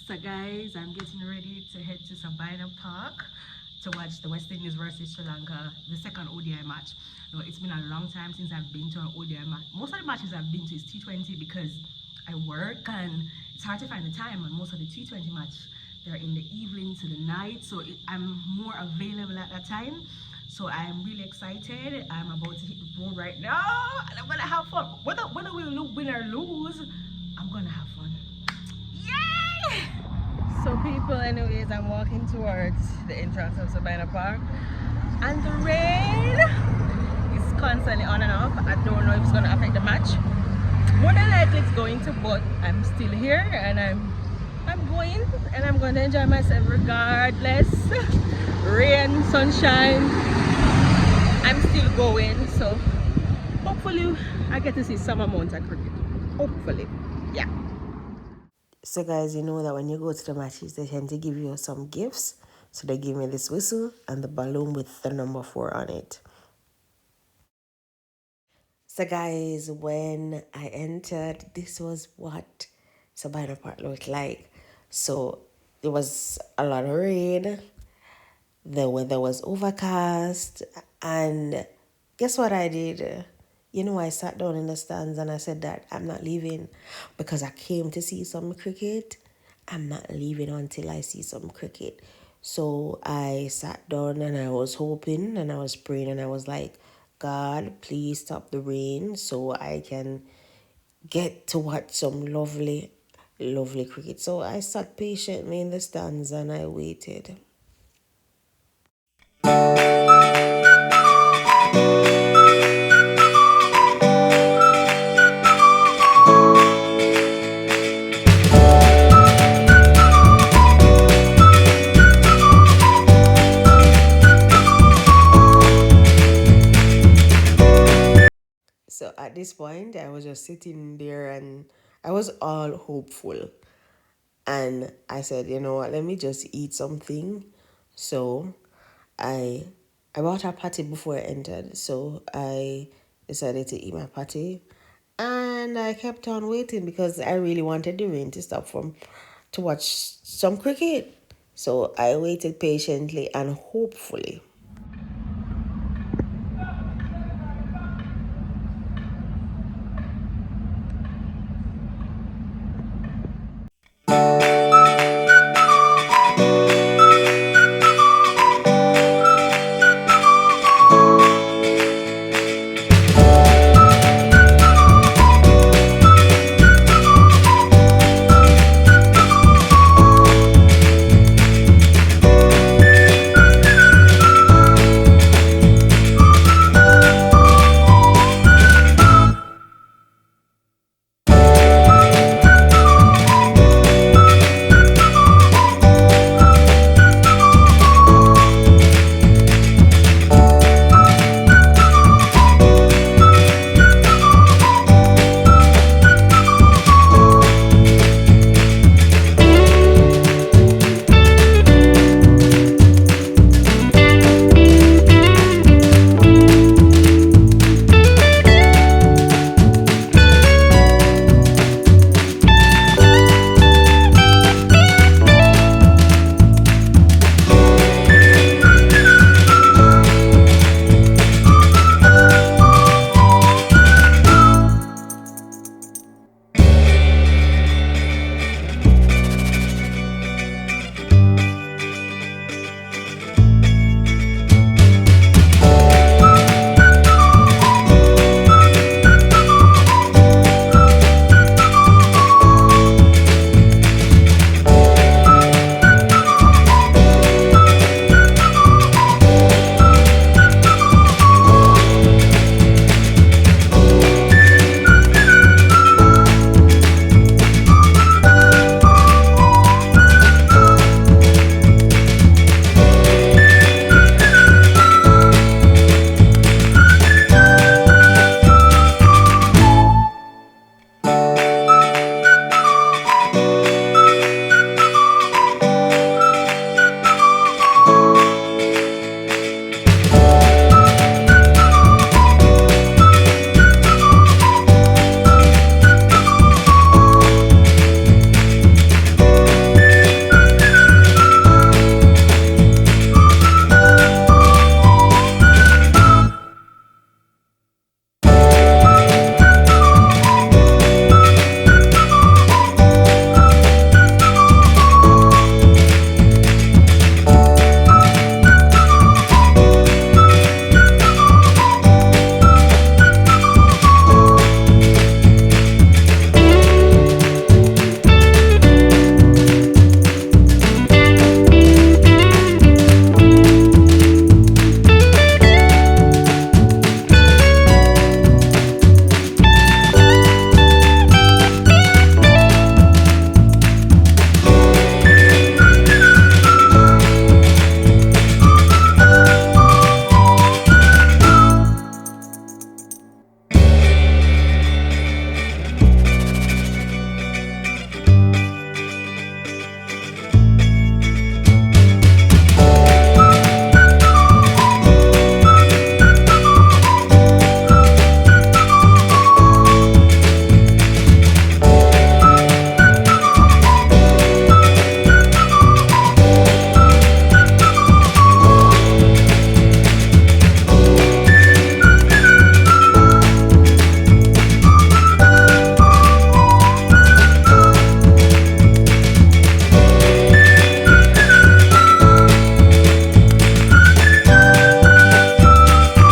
So guys, I'm getting ready to head to Sabina Park to watch the West Indies versus Sri Lanka, the second ODI match. You know, it's been a long time since I've been to an ODI match. Most of the matches I've been to is T20 because I work and it's hard to find the time, and most of the T20 match they're in the evening to the night, so I'm more available at that time. So I'm really excited. I'm about to hit the road right now and I'm gonna have fun. Whether we win or lose, I'm gonna have fun. Yay! So people, anyways, I'm walking towards the entrance of Sabina Park and the rain is constantly on and off. I don't know if it's gonna affect the match. More than likely it's going to, but I'm still here and I'm going and I'm going to enjoy myself regardless. Rain, sunshine, I'm still going. So hopefully I get to see some amount of cricket. Hopefully, yeah. So guys, you know that when you go to the matches, they tend to give you some gifts. So they gave me this whistle and the balloon with the number 4 on it. So guys, when I entered, this was what Sabina Park looked like. So there was a lot of rain. The weather was overcast. And guess what I did? You know, I sat down in the stands and I said that I'm not leaving because I came to see some cricket. I'm not leaving until I see some cricket. So I sat down and I was hoping and I was praying and I was like, God, please stop the rain so I can get to watch some lovely, lovely cricket. So I sat patiently in the stands and I waited. So at this point, I was just sitting there and I was all hopeful. And I said, you know what, let me just eat something. So I I bought a patty before I entered. So I decided to eat my patty. And I kept on waiting because I really wanted the rain to stop to watch some cricket. So I waited patiently and hopefully